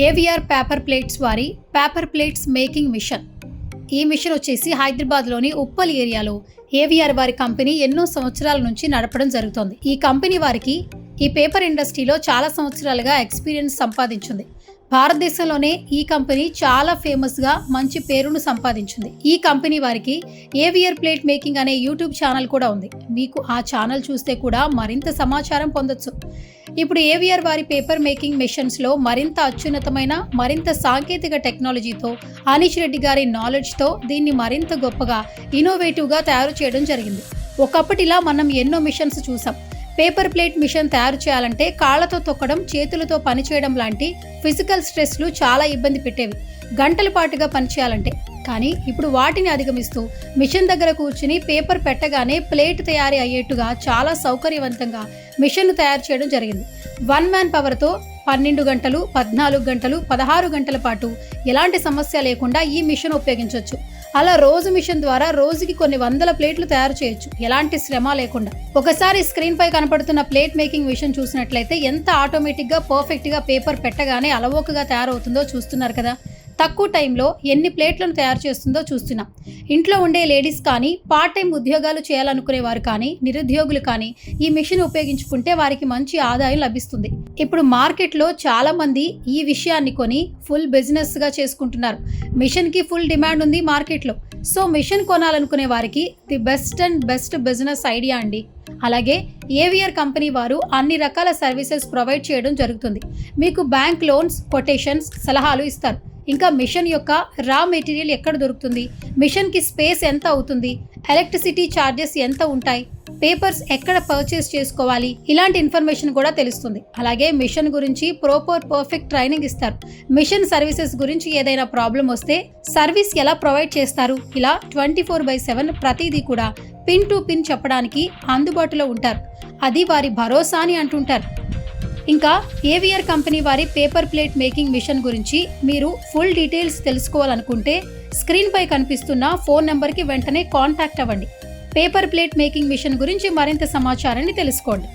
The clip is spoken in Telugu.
ఏవిఆర్ పేపర్ ప్లేట్స్ వారి పేపర్ ప్లేట్స్ మేకింగ్ మిషన్. ఈ మిషన్ వచ్చేసి హైదరాబాద్లోని ఉప్పల్ ఏరియాలో ఏవిఆర్ వారి కంపెనీ ఎన్నో సంవత్సరాల నుంచి నడపడం జరుగుతోంది. ఈ కంపెనీ వారికి ఈ పేపర్ ఇండస్ట్రీలో చాలా సంవత్సరాలుగా ఎక్స్పీరియన్స్ సంపాదించింది. భారతదేశంలోనే ఈ కంపెనీ చాలా ఫేమస్గా మంచి పేరును సంపాదించింది. ఈ కంపెనీ వారికి ఏవిఆర్ ప్లేట్ మేకింగ్ అనే యూట్యూబ్ ఛానల్ కూడా ఉంది. మీకు ఆ ఛానల్ చూస్తే కూడా మరింత సమాచారం పొందొచ్చు. ఇప్పుడు ఏవిఆర్ వారి పేపర్ మేకింగ్ మిషన్స్లో మరింత అత్యున్నతమైన మరింత సాంకేతిక టెక్నాలజీతో అనీష్ రెడ్డి గారి నాలెడ్జ్తో దీన్ని మరింత గొప్పగా ఇన్నోవేటివ్గా తయారు చేయడం జరిగింది. ఒకప్పటిలా మనం ఎన్నో మిషన్స్ చూసాం. పేపర్ ప్లేట్ మిషన్ తయారు చేయాలంటే కాళ్లతో తొక్కడం, చేతులతో పనిచేయడం లాంటి ఫిజికల్ స్ట్రెస్లు చాలా ఇబ్బంది పెట్టేవి, గంటల పాటుగా పనిచేయాలంటే. కానీ ఇప్పుడు వాటిని అధిగమిస్తూ మిషన్ దగ్గర కూర్చుని పేపర్ పెట్టగానే ప్లేట్ తయారీ అయ్యేట్టుగా చాలా సౌకర్యవంతంగా మిషన్ను తయారు చేయడం జరిగింది. 1 మ్యాన్ పవర్తో 12 గంటలు, 14 గంటలు, 16 గంటల పాటు ఎలాంటి సమస్య లేకుండా ఈ మిషన్ ఉపయోగించవచ్చు. అలా రోజు మిషన్ ద్వారా రోజుకి కొన్ని వందల ప్లేట్లు తయారు చేయొచ్చు, ఎలాంటి శ్రమ లేకుండా. ఒకసారి స్క్రీన్ పై కనపడుతున్న ప్లేట్ మేకింగ్ మిషన్ చూసినట్లయితే ఎంత ఆటోమేటిక్గా పర్ఫెక్ట్గా పేపర్ పెట్టగానే అలవోకగా తయారవుతుందో చూస్తున్నారు కదా. తక్కువ టైంలో ఎన్ని ప్లేట్లను తయారు చేస్తుందో చూస్తున్నాం. ఇంట్లో ఉండే లేడీస్ కానీ, పార్ట్ టైం ఉద్యోగాలు చేయాలనుకునే వారు కానీ, నిరుద్యోగులు కానీ ఈ మిషన్ ఉపయోగించుకుంటే వారికి మంచి ఆదాయం లభిస్తుంది. ఇప్పుడు మార్కెట్లో చాలా మంది ఈ విషయాన్ని కొని ఫుల్ బిజినెస్గా చేసుకుంటున్నారు. మిషన్కి ఫుల్ డిమాండ్ ఉంది మార్కెట్లో. సో మిషన్ కొనాలనుకునే వారికి ది బెస్ట్ బిజినెస్ ఐడియా అండి. అలాగే ఏవిఆర్ కంపెనీ వారు అన్ని రకాల సర్వీసెస్ ప్రొవైడ్ చేయడం జరుగుతుంది. మీకు బ్యాంక్ లోన్స్, కొటేషన్స్, సలహాలు ఇస్తారు. ఇంకా మిషన్ యొక్క రా మెటీరియల్ ఎక్కడ దొరుకుతుంది, మిషన్కి స్పేస్ ఎంత అవుతుంది, ఎలక్ట్రిసిటీ ఛార్జెస్ ఎంత ఉంటాయి, పేపర్స్ ఎక్కడ పర్చేస్ చేసుకోవాలి, ఇలాంటి ఇన్ఫర్మేషన్ కూడా తెలుస్తుంది. అలాగే మిషన్ గురించి పర్ఫెక్ట్ ట్రైనింగ్ ఇస్తారు. మిషన్ సర్వీసెస్ గురించి ఏదైనా ప్రాబ్లం వస్తే సర్వీస్ ఎలా ప్రొవైడ్ చేస్తారు, ఇలా 24/7 ప్రతిదీ కూడా పిన్ టు పిన్ చెప్పడానికి అందుబాటులో ఉంటారు. అది వారి భరోసా అని అంటుంటారు. ఇంకా ఏవిఆర్ కంపెనీ వారి పేపర్ ప్లేట్ మేకింగ్ మిషన్ గురించి మీరు ఫుల్ డీటెయిల్స్ తెలుసుకోవాలనుకుంటే స్క్రీన్ పై కనిపిస్తున్న ఫోన్ నెంబర్కి వెంటనే కాంటాక్ట్ అవ్వండి. పేపర్ ప్లేట్ మేకింగ్ మిషన్ గురించి మరింత సమాచారాన్ని తెలుసుకోండి.